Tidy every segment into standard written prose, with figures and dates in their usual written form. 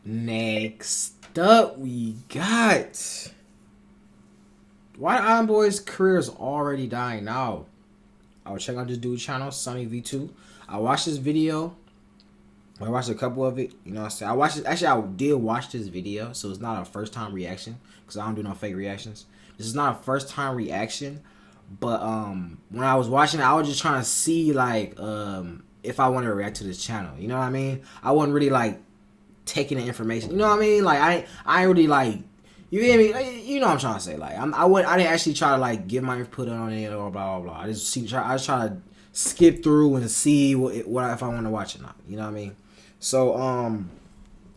Next up, we got why the Island Boys' career is already dying now. I was checking out this dude's channel, Sunny V2. I watched this video. I watched a couple of it. You know what I'm saying? I watched it. Actually, I did watch this video, so it's not a first time reaction because I don't do no fake reactions. This is not a first time reaction, but when I was watching it, I was just trying to see like if I wanted to react to this channel. You know what I mean? I wasn't really like taking the information. You know what I mean? Like I ain't really like. You feel me? You know what I'm trying to say. Like I didn't actually try to like give my input on it or blah blah blah. I just try to skip through and see what if I want to watch it or not. You know what I mean? So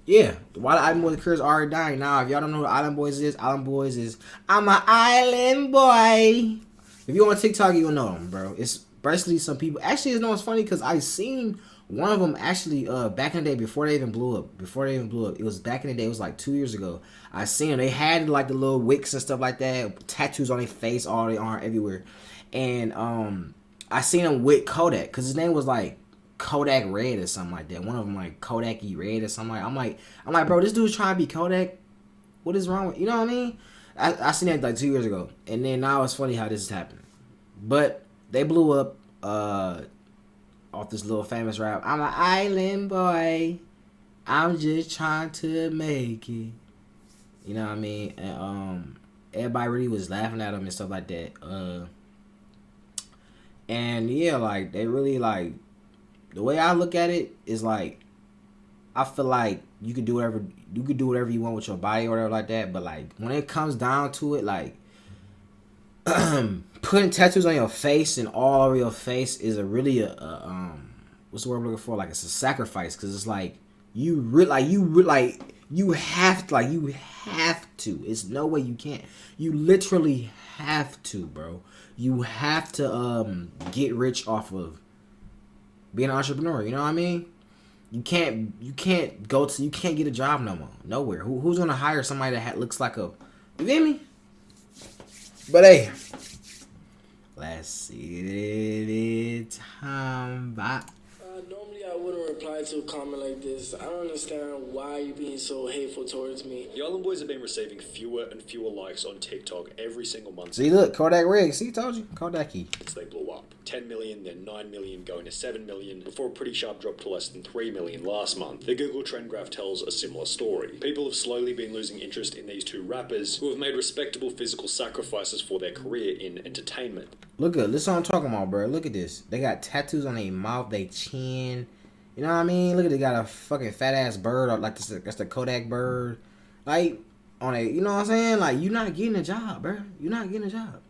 yeah, why the Island Boys careers already dying now. If y'all don't know what Island Boys is I'm an island boy. If you on TikTok, you'll know them, bro. It's basically some people. Actually, you know what's funny because I seen one of them actually back in the day before they even blew up. It was back in the day. It was like 2 years ago. I seen them. They had like the little wicks and stuff like that, tattoos on their face, all their arm, everywhere. And I seen him with Kodak because his name was like Kodak Red or something like that. One of them like Kodak-y Red or something like. I'm like, bro, this dude's trying to be Kodak. What is wrong with you know what I mean? I seen that like 2 years ago, and then now it's funny how this is happening. But they blew up off this little famous rap. I'm an island boy. I'm just trying to make it. You know what I mean? And everybody really was laughing at him and stuff like that. And yeah, like they really like the way I look at it is like I feel like you can do whatever you want with your body or whatever like that. But like when it comes down to it, like putting tattoos on your face and all over your face is a really what's the word I'm looking for? Like it's a sacrifice because it's like you have to. It's no way you can't. You literally have to, bro. You have to get rich off of being an entrepreneur. You know what I mean? You can't get a job no more. Nowhere. Who's gonna hire somebody that looks like a? You feel me? But hey, let's see the time. Bye. Normally I wouldn't reply to a comment like this. I don't understand why you're being so hateful towards me. The Island Boys have been receiving fewer and fewer likes on TikTok every single month. See, look, Kodak Rig. See, told you, Kodak-y. Since they blew up. 10 million, then 9 million, going to 7 million, before a pretty sharp drop to less than 3 million last month. The Google trend graph tells a similar story. People have slowly been losing interest in these two rappers who have made respectable physical sacrifices for their career in entertainment. Look at this. Is what I'm talking about, bro. Look at this. They got tattoos on their mouth, their chin. You know what I mean? Look at they got a fucking fat ass bird, or like that's the Kodak bird, like on a. You know what I'm saying? Like you're not getting a job, bro. You're not getting a job.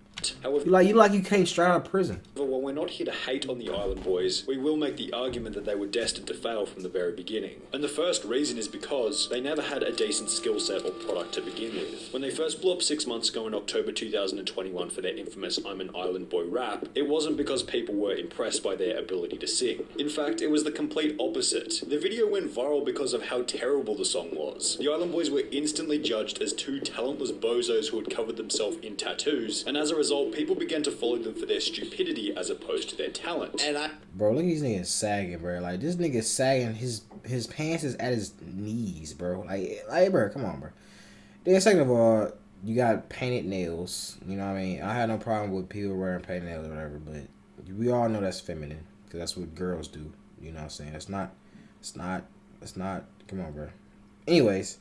However, you came straight out of prison. while we're not here to hate on the Island Boys, we will make the argument that they were destined to fail from the very beginning. And the first reason is because they never had a decent skill set or product to begin with. When they first blew up 6 months ago in October 2021 for their infamous I'm an Island Boy rap, it wasn't because people were impressed by their ability to sing. In fact, it was the complete opposite. The video went viral because of how terrible the song was. The Island Boys were instantly judged as two talentless bozos who had covered themselves in tattoos, and as a result, people began to follow them for their stupidity as opposed to their talent. Bro, look at these niggas sagging, bro. Like this nigga sagging, his pants is at his knees, bro. Like bro, come on, bro. Then second of all, you got painted nails. You know what I mean? I had no problem with people wearing painted nails or whatever, but we all know that's feminine because that's what girls do. You know what I'm saying? It's not. Come on, bro. Anyways.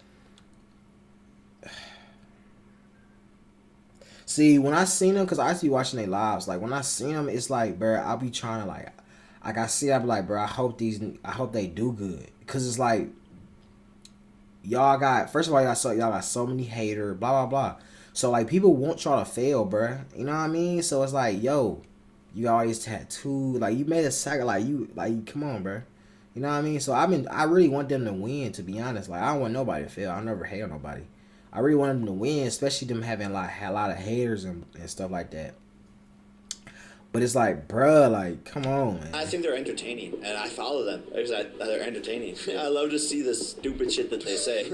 See, when I seen them, because I used to be watching their lives, like, when I seen them, it's like, bro, I'll be trying to, like I see, I'll be like, bro, I hope they do good. Because it's like, y'all got, first of all, y'all got so many haters, blah, blah, blah. So, like, people want y'all to fail, bro. You know what I mean? So, it's like, yo, you got all these tattoos. Like, you made a sack, come on, bro. You know what I mean? So, I really want them to win, to be honest. Like, I don't want nobody to fail. I never hate on nobody. I really wanted them to win, especially them having like a lot of haters and stuff like that. But it's like, bruh, like, come on, man. I think they're entertaining, and I follow them because they're entertaining. I love to see the stupid shit that they say.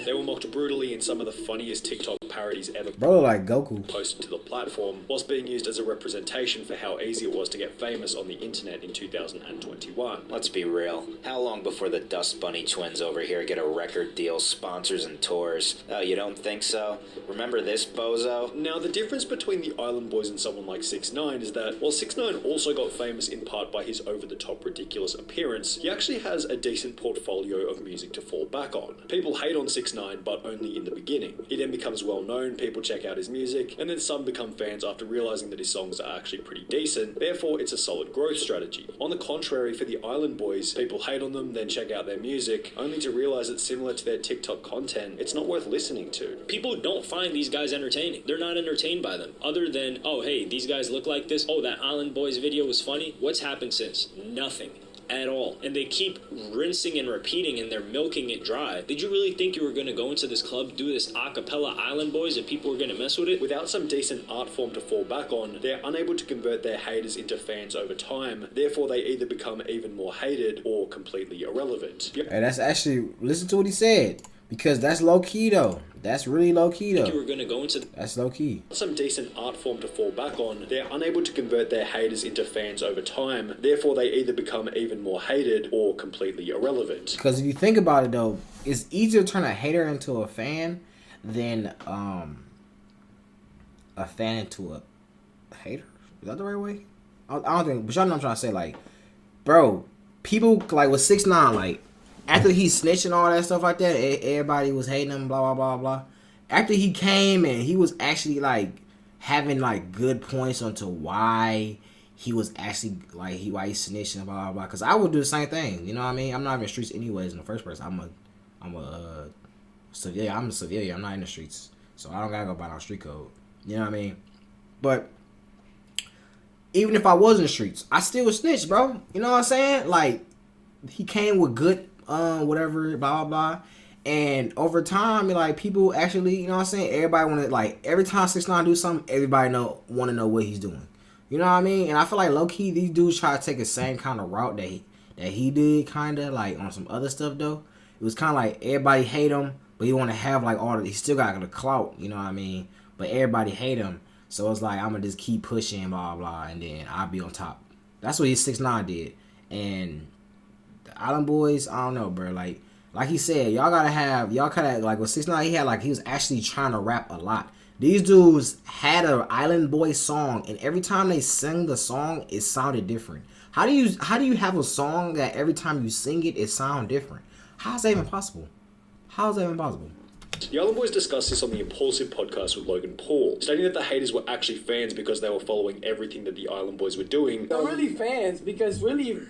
They were mocked brutally in some of the funniest TikTok parodies ever Bro, like Goku. posted to the platform, whilst being used as a representation for how easy it was to get famous on the internet in 2021. Let's be real. How long before the Dust Bunny twins over here get a record deal, sponsors, and tours? Oh, you don't think so? Remember this, bozo? Now, the difference between the Island Boys and someone like 6ix9ine is that while 6ix9ine also got famous in part by his over-the-top ridiculous appearance, he actually has a decent portfolio of music to fall back on. People hate on 6ix9ine, but only in the beginning. He then becomes well known, people check out his music, and then some become fans after realizing that his songs are actually pretty decent, therefore it's a solid growth strategy. On the contrary, for the Island Boys, people hate on them, then check out their music, only to realize that similar to their TikTok content, it's not worth listening to. People don't find these guys entertaining. They're not entertained by them. Other than, oh, hey, these guys look like this. Oh, that Island Boys video was funny. What's happened since? Nothing. At all. And they keep rinsing and repeating and they're milking it dry. Did you really think you were going to go into this club, do this a cappella Island Boys, and people were going to mess with it? Without some decent art form to fall back on, they're unable to convert their haters into fans over time, therefore they either become even more hated or completely irrelevant. Hey, that's actually, listen to what he said. Because that's low key though. That's really low key though. You were gonna go into That's low key. Some decent art form to fall back on, they're unable to convert their haters into fans over time, therefore they either become even more hated or completely irrelevant. Because if you think about it though, it's easier to turn a hater into a fan than a fan into a hater. Is that the right way? I don't think, but y'all know what I'm trying to say. Like, bro, people like with 6ix9ine, like after he snitched and all that stuff like that, everybody was hating him, blah blah blah blah. After he came and he was actually like having like good points onto why he was actually like why he snitched and blah blah blah. Because I would do the same thing, you know what I mean? I'm not in the streets anyways in the first place. I'm a civilian. I'm a civilian. I'm not in the streets, so I don't gotta go by no street code. You know what I mean? But even if I was in the streets, I still would snitch, bro. You know what I'm saying? Like he came with good whatever, blah, blah, blah. And over time, like, people actually, you know what I'm saying? Everybody want to, like, every time 6ix9ine do something, everybody want to know what he's doing. You know what I mean? And I feel like, low-key, these dudes try to take the same kind of route that he did, kind of, like, on some other stuff, though. It was kind of like everybody hate him, but he want to have, like, all the, he still got the clout, you know what I mean? But everybody hate him. So it's like, I'm going to just keep pushing, blah, blah, and then I'll be on top. That's what 6ix9ine did. And Island Boys, I don't know, bro. Like he said, y'all kind of like with 6ix9ine, he was actually trying to rap a lot. These dudes had an Island Boy song, and every time they sang the song, it sounded different. How do you have a song that every time you sing it, it sound different? How is that even possible? How is that even possible? The Island Boys discussed this on the Impulsive podcast with Logan Paul, stating that the haters were actually fans because they were following everything that the Island Boys were doing. They're really fans because really,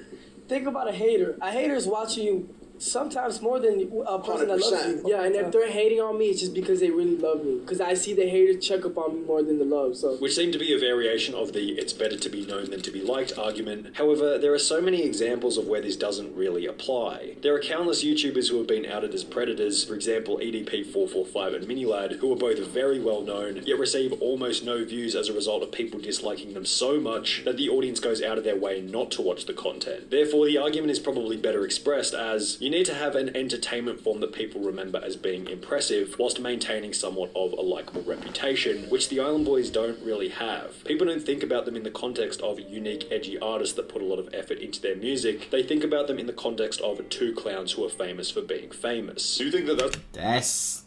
think about a hater. A hater is watching you sometimes more than a person that loves you. Yeah, and if they're hating on me, it's just because they really love me. Because I see the haters check up on me more than the love. So, which seemed to be a variation of the "it's better to be known than to be liked" argument. However, there are so many examples of where this doesn't really apply. There are countless YouTubers who have been outed as predators, for example EDP445 and Minilad, who are both very well known, yet receive almost no views as a result of people disliking them so much that the audience goes out of their way not to watch the content. Therefore, the argument is probably better expressed as, you need to have an entertainment form that people remember as being impressive, whilst maintaining somewhat of a likable reputation, which the Island Boys don't really have. People don't think about them in the context of unique, edgy artists that put a lot of effort into their music. They think about them in the context of two clowns who are famous for being famous. Do you think that's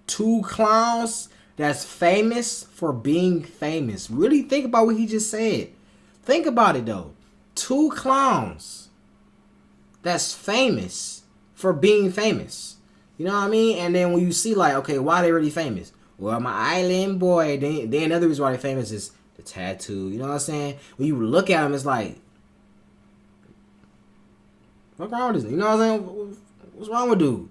two clowns that's famous for being famous? Really think about what he just said. Think about it though. Two clowns that's famous for being famous. You know what I mean? And then when you see like, okay, why they really famous? Well, I'm an island boy. Then another reason why they're famous is the tattoo. You know what I'm saying? When you look at them, it's like, what's wrong with this? You know what I'm saying? What's wrong with dude?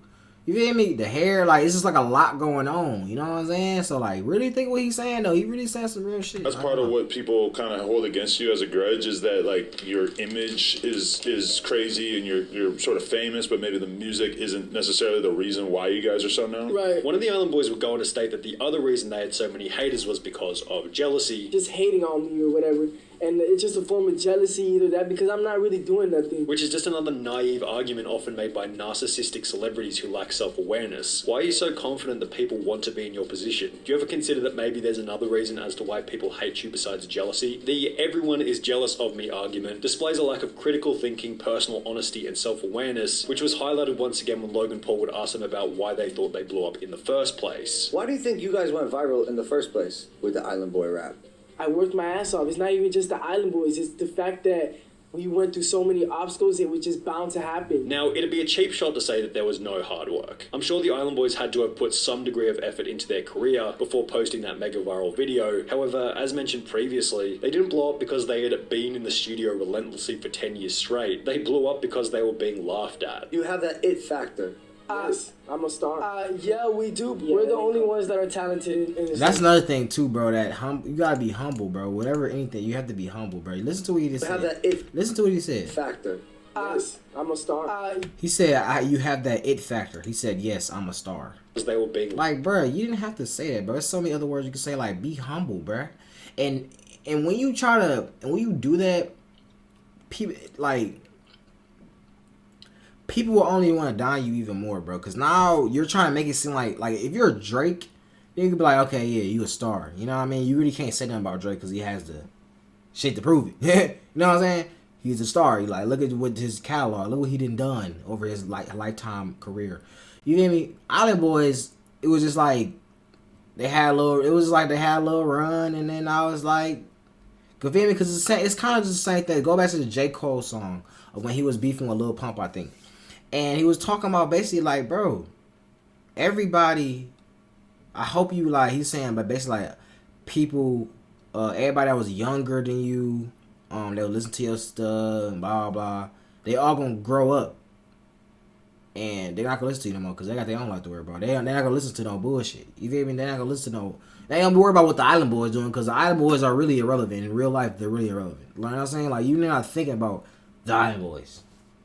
You feel me? The hair, like, it's just like a lot going on. You know what I'm saying? So, like, really think what he's saying, though. He really saying some real shit. That's part of what people kind of hold against you as a grudge is that, like, your image is crazy and you're sort of famous, but maybe the music isn't necessarily the reason why you guys are so known. Right. One of the Island Boys would go on to state that the other reason they had so many haters was because of jealousy. Just hating on me or whatever. And it's just a form of jealousy, either that, because I'm not really doing nothing. Which is just another naive argument often made by narcissistic celebrities who lack self-awareness. Why are you so confident that people want to be in your position? Do you ever consider that maybe there's another reason as to why people hate you besides jealousy? The everyone is jealous of me argument displays a lack of critical thinking, personal honesty, and self-awareness, which was highlighted once again when Logan Paul would ask them about why they thought they blew up in the first place. Why do you think you guys went viral in the first place with the Island Boy rap? I worked my ass off. It's not even just the Island Boys. It's the fact that we went through so many obstacles, it was just bound to happen. Now, it'd be a cheap shot to say that there was no hard work. I'm sure the Island Boys had to have put some degree of effort into their career before posting that mega viral video. However, as mentioned previously, they didn't blow up because they had been in the studio relentlessly for 10 years straight. They blew up because they were being laughed at. You have that it factor. Yes, I'm a star. Yeah, we do. Yeah, we're the only ones that are talented in this. That's another thing too, bro. That you gotta be humble, bro. Whatever, anything, you have to be humble, bro. Listen to what he just said. Have that it Listen to what he said. factor. Yes, I'm a star. He said, "You have that it factor." He said, "Yes, I'm a star." Because they were being like, bro. You didn't have to say that, bro. There's so many other words you can say, like, be humble, bro. And when you when you do that, people people will only want to down you even more, bro. Because now you're trying to make it seem like if you're a Drake, then you could be like, okay, yeah, you a star. You know what I mean? You really can't say nothing about Drake because he has the shit to prove it. You know what I'm saying? He's a star. You look at what his catalog. Look what he done over his lifetime career. You feel me? Island Boys, it was just like they had a little run, and then I was like, you feel me? Because it's kind of just the same thing. Go back to the J. Cole song of when he was beefing with Lil Pump, I think. And he was talking about basically like, bro, everybody, I hope you he's saying, but basically like people, everybody that was younger than you, they'll listen to your stuff and blah, blah, blah. They all gonna grow up. And they're not gonna listen to you no more because they got their own life to worry about. They're not gonna listen to no bullshit. You feel me? They're not gonna listen to they ain't gonna be worried about what the Island Boys doing because the Island Boys are really irrelevant. In real life, they're really irrelevant. You know what I'm saying? Like, you're not thinking about the Island Boys.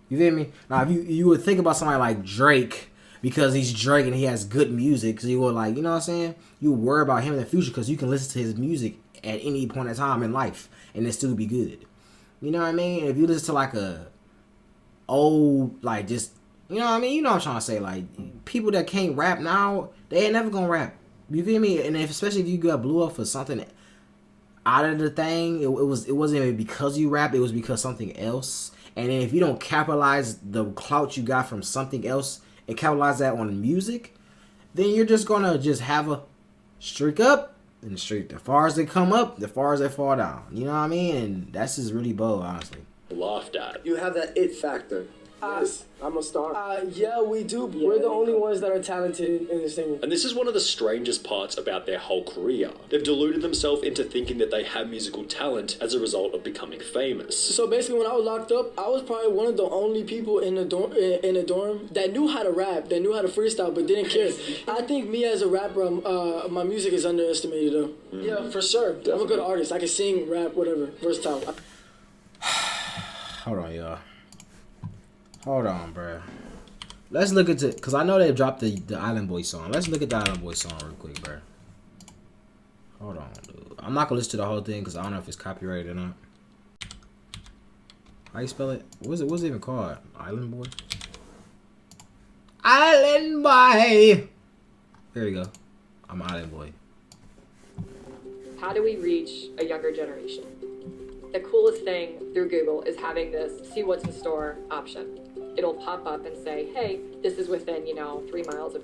You feel me? Now, if you would think about somebody like Drake because he's Drake and he has good music, because you would you know what I'm saying? You would worry about him in the future because you can listen to his music at any point in time in life and it still be good. You know what I mean? If you listen to a old, just, you know what I mean? You know what I'm trying to say. People that can't rap now, they ain't never gonna rap. You feel me? And especially if you got blew up for something out of the thing, it wasn't because you rap, it was because something else. And then if you don't capitalize the clout you got from something else and capitalize that on music, then you're just gonna just have a streak up and the streak. The far as they come up, the far as they fall down. You know what I mean? And that's just really bold, honestly. laughed at. You have that it factor. Yes, I'm a star. Yeah, we do. Yeah, we're the only ones that are talented in this thing. And this is one of the strangest parts about their whole career. They've deluded themselves into thinking that they have musical talent as a result of becoming famous. So basically, when I was locked up, I was probably one of the only people in the dorm that knew how to rap, that knew how to freestyle, but didn't care. I think me as a rapper, my music is underestimated though. Mm. Yeah, for sure. Definitely. I'm a good artist. I can sing, rap, whatever. Versatile. Hold on, y'all. Hold on, bruh. Let's look into, because I know they dropped the Island Boy song. Let's look at the Island Boy song real quick, bruh. Hold on, dude. I'm not going to listen to the whole thing because I don't know if it's copyrighted or not. How you spell it? What's it even called? Island Boy? Island Boy! There you go. I'm Island Boy. How do we reach a younger generation? The coolest thing through Google is having this see what's in store option. It'll pop up and say, hey, this is within, 3 miles of...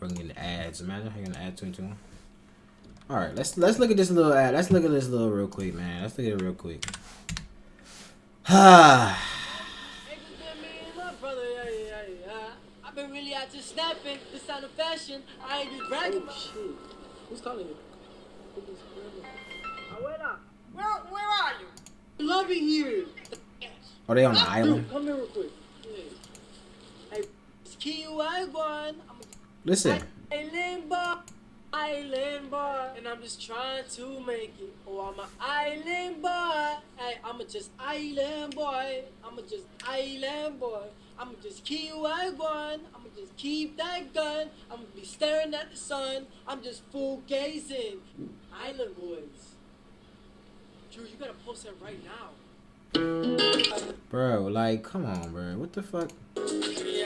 Fucking ads. Imagine how you're gonna add two into one. Alright, let's look at this little ad. Let's look at this little real quick, man. Let's look at it real quick. I've been really out just snapping. The sound of fashion. I ain't just bragging. Oh, shit. Who's calling you? Where are you? Love it here. Are they on the island? Come here real quick. Hey, Q1. Listen. Island boy, and I'm just trying to make it. Oh, I'm an island boy. Hey, I'm just island boy. I'm just island boy. I'm just keep one. I'm just keep that gun. I'm gonna be staring at the sun. I'm just full gazing. Island boys. Drew, you gotta post that right now. Bro, like, come on, bro. What the fuck? Yeah,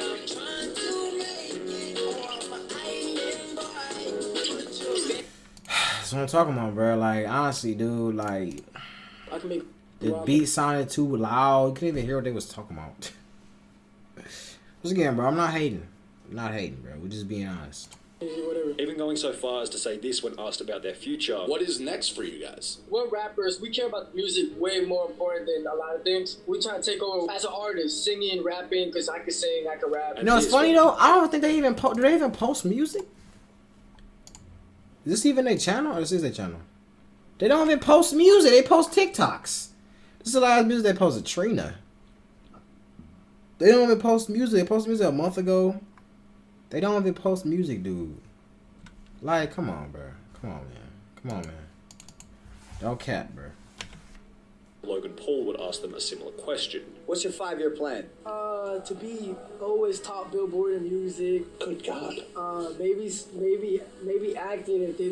I'm trying to make it. Oh, I'm an island boy. That's what I'm talking about, bro. Like, honestly, dude, like, I can make the beat sounded too loud. You couldn't even hear what they was talking about. Once again, bro, I'm not hating. I'm not hating, bro. We're just being honest. whatever. Even going so far as to say this when asked about their future. What is next for you guys? We're rappers. We care about music way more important than a lot of things. We try to take over as an artist, singing, rapping, because I can sing, I can rap. You know, it's funny though. I don't think they even do they even post music? Is this even their channel or this is their channel? They don't even post music. They post TikToks. This is the last music they posted. Trina. They don't even post music. They posted music a month ago. They don't even post music, dude. Like, come on, bro. Come on, man. Come on, man. Don't cap, bro. Logan Paul would ask them a similar question. What's your 5-year plan? To be always top Billboard in music. Good God. Maybe acting if they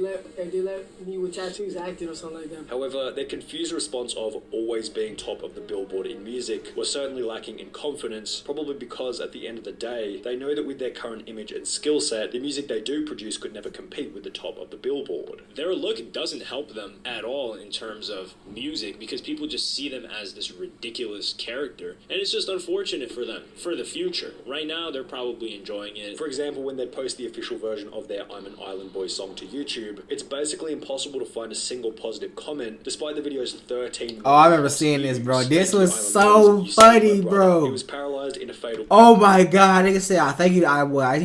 let me with tattoos, acting or something like that. However, their confused response of always being top of the Billboard in music was certainly lacking in confidence, probably because at the end of the day, they know that with their current image and skill set, the music they do produce could never compete with the top of the Billboard. Their look doesn't help them at all in terms of music because people just see them as this ridiculous character, and it's just unfortunate for them for the future. Right now, they're probably enjoying it. For example, when they post the official version of their I'm an Island Boy song to YouTube, it's basically impossible to find a single positive comment, despite the video's 13. Oh, I remember seeing this, bro. This was so funny, bro. He was paralyzed in a fatal. Oh my God, nigga said, "I thank you.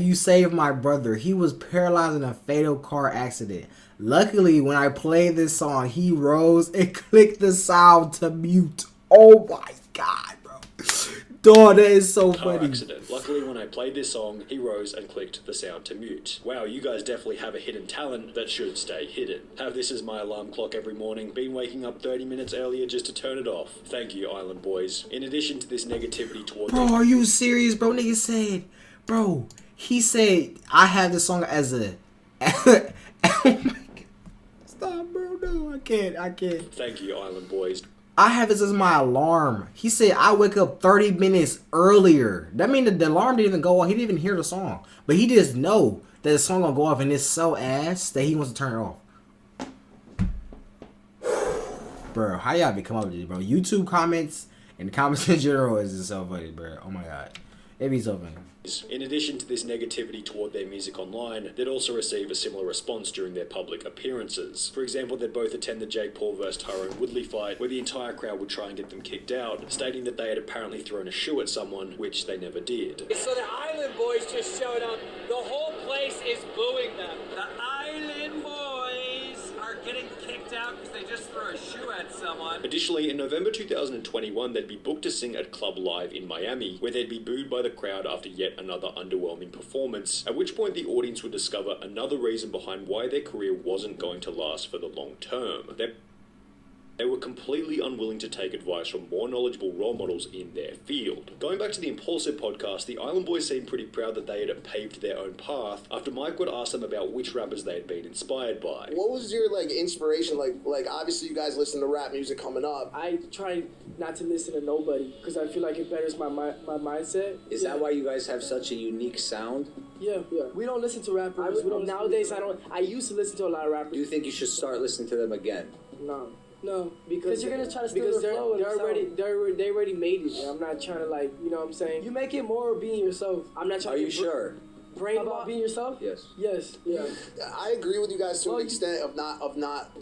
You saved my brother. He was paralyzed in a fatal car accident. Luckily, when I played this song, he rose and clicked the sound to mute." Oh my God, bro. Dog, that is so funny. Accident. Luckily, when I played this song, he rose and clicked the sound to mute. Wow, you guys definitely have a hidden talent that should stay hidden. Have this as my alarm clock every morning. Been waking up 30 minutes earlier just to turn it off. Thank you, Island Boys. In addition to this negativity towards... Bro, are you serious, bro? Nigga said, bro, he said, I have this song as a... Oh my God. Stop, bro. No, I can't. Thank you, Island Boys. I have this as my alarm. He said I wake up 30 minutes earlier. That means the alarm didn't even go off. He didn't even hear the song. But he just know that the song gonna go off and it's so ass that he wants to turn it off. Bro, how y'all be come up with this, bro? YouTube comments and comments in general is just so funny, bro. Oh my God. It be so funny. In addition to this negativity toward their music online, they'd also receive a similar response during their public appearances. For example, they'd both attend the Jake Paul vs Tyrone Woodley fight, where the entire crowd would try and get them kicked out, stating that they had apparently thrown a shoe at someone, which they never did. So the Island Boys just showed up. The whole place is booing them. The Island Boys are getting kicked out because they just threw a shoe at someone. Additionally, in November 2021, they'd be booked to sing at Club Live in Miami, where they'd be booed by the crowd after yet another underwhelming performance, at which point the audience would discover another reason behind why their career wasn't going to last for the long term. They were completely unwilling to take advice from more knowledgeable role models in their field. Going back to the Impulsive podcast, the Island Boys seemed pretty proud that they had paved their own path after Mike would ask them about which rappers they had been inspired by. What was your inspiration? Like obviously you guys listen to rap music coming up. I try not to listen to nobody because I feel like it betters my mindset. Is that why you guys have such a unique sound? Yeah. We don't listen to rappers. Nowadays, I used to listen to a lot of rappers. Do you think you should start listening to them again? No, because you're gonna try to steal their flow. They already made it. I'm not trying to you know what I'm saying? You make it more being yourself. I'm not trying to... Are you sure? Brain about being yourself? Yes. Yeah. I agree with you guys to an extent of not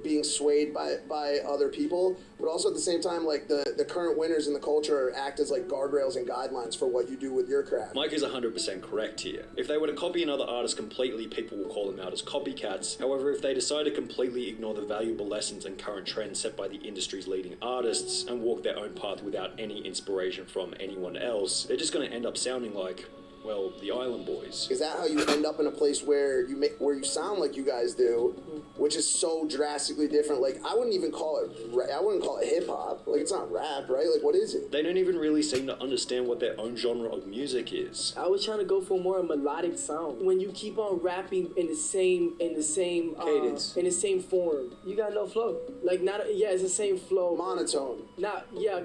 being swayed by other people, but also at the same time, the current winners in the culture act as guardrails and guidelines for what you do with your craft. Mike is 100% correct here. If they were to copy another artist completely, people will call them out as copycats. However, if they decide to completely ignore the valuable lessons and current trends set by the industry's leading artists and walk their own path without any inspiration from anyone else, they're just going to end up sounding like well, the Island Boys. Is that how you end up in a place where you sound like you guys do, which is so drastically different? Like, I wouldn't even call it hip hop. Like, it's not rap, right? Like, what is it? They don't even really seem to understand what their own genre of music is. I was trying to go for more melodic sound. When you keep on rapping in the same cadence, in the same form, you got no flow. Like, it's the same flow. Monotone.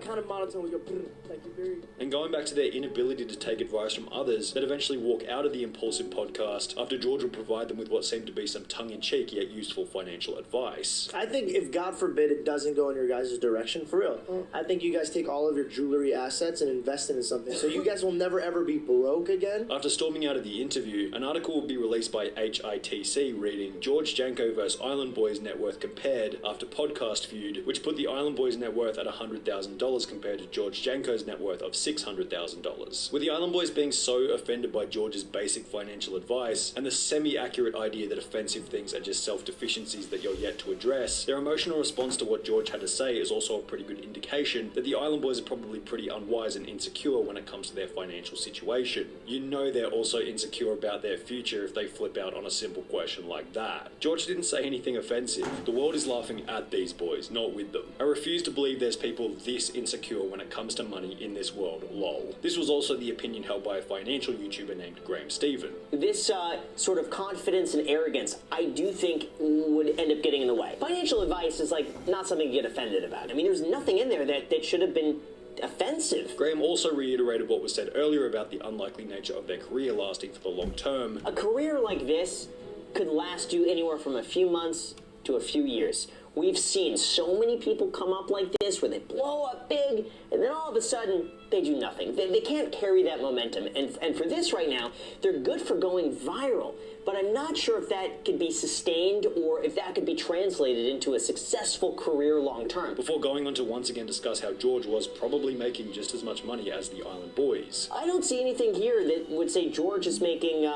Kind of monotone with your like you're very. And going back to their inability to take advice from others, that eventually walk out of the Impulsive podcast after George would provide them with what seemed to be some tongue-in-cheek yet useful financial advice. I think if God forbid it doesn't go in your guys' direction, for real, I think you guys take all of your jewelry assets and invest it in something. So you guys will never ever be broke again. After storming out of the interview, an article will be released by HITC reading George Janko vs. Island Boys net worth compared after podcast feud, which put the Island Boys net worth at $100,000 compared to George Janko's net worth of $600,000. With the Island Boys being so offended by George's basic financial advice and the semi-accurate idea that offensive things are just self-deficiencies that you're yet to address, their emotional response to what George had to say is also a pretty good indication that the Island Boys are probably pretty unwise and insecure when it comes to their financial situation. You know they're also insecure about their future if they flip out on a simple question like that. George didn't say anything offensive. The world is laughing at these boys, not with them. I refuse to believe there's people this insecure when it comes to money in this world, lol. This was also the opinion held by a financial YouTuber named Graham Stephen. This sort of confidence and arrogance, I do think would end up getting in the way. Financial advice is like not something to get offended about. I mean, there's nothing in there that should have been offensive. Graham also reiterated what was said earlier about the unlikely nature of their career lasting for the long term. A career like this could last you anywhere from a few months to a few years. We've seen so many people come up like this where they blow up big and then all of a sudden they do nothing. They can't carry that momentum. And for this right now, they're good for going viral. But I'm not sure if that could be sustained or if that could be translated into a successful career long term. Before going on to once again discuss how George was probably making just as much money as the Island Boys. I don't see anything here that would say George is making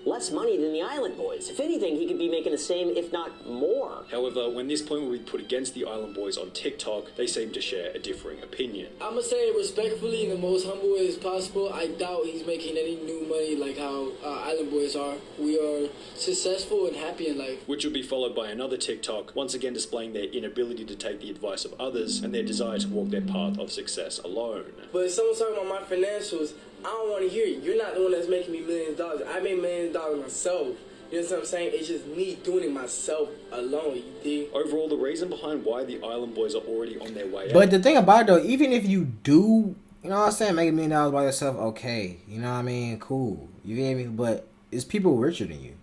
less money than the Island Boys. If anything, he could be making the same, if not more. However, when this point will be put against the Island Boys on TikTok, they seem to share a differing opinion. I'm gonna say it respectfully in the most humble way as possible. I doubt he's making any new money like how Island Boys are. We are successful and happy in life. Which will be followed by another TikTok, once again displaying their inability to take the advice of others and their desire to walk their path of success alone. But if someone's talking about my financials, I don't want to hear it. You're not the one that's making me millions of dollars. I made millions of dollars myself. You know what I'm saying? It's just me doing it myself alone, you dig? Overall, the reason behind why the Island Boys are already on their way But the thing about it, though, even if you do, you know what I'm saying, make $1 million by yourself, okay. You know what I mean? Cool. You feel me? But it's people richer than you.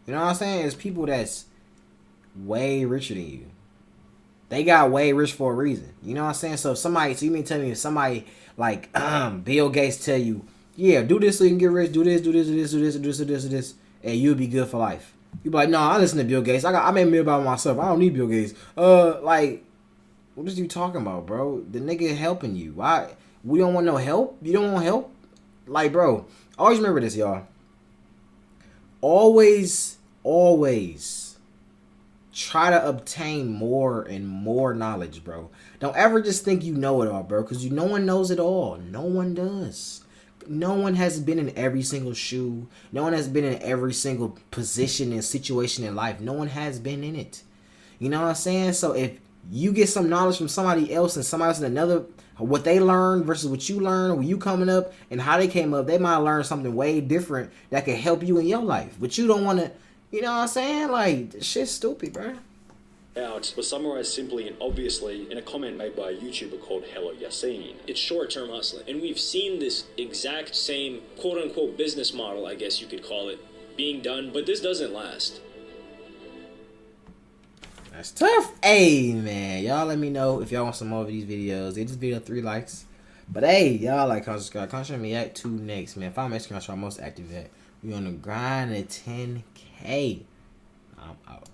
You know what I'm saying? It's people that's way richer than you. They got way rich for a reason. You know what I'm saying? So you mean tell me if somebody like Bill Gates tell you, yeah, do this so you can get rich, do this, and you'll be good for life. You be like, no, I listen to Bill Gates. I made $1 million by myself. I don't need Bill Gates. Like, what is you talking about, bro? The nigga helping you. Why? We don't want no help? You don't want help? Like, bro, always remember this, y'all. Always try to obtain more and more knowledge, bro. Don't ever just think you know it all, bro, because no one knows it all. No one does. No one has been in every single shoe. No one has been in every single position and situation in life. No one has been in it. You know what I'm saying? So if you get some knowledge from somebody else and somebody else in another, what they learned versus what you learned when you coming up and how they came up, they might learn something way different that could help you in your life. But you don't want to, you know what I'm saying? Like, this shit's stupid, bro. Out was summarized simply and obviously in a comment made by a YouTuber called Hello Yassine. It's short-term hustling. And we've seen this exact same quote-unquote business model, I guess you could call it, being done, but this doesn't last. That's tough. Hey, man. Y'all let me know if y'all want some more of these videos. Give this video 3 likes. But hey, y'all like, subscribe. Content me at 2 next, man. Follow my Instagram, I'm most active at. We on the grind at 10K. I'm out.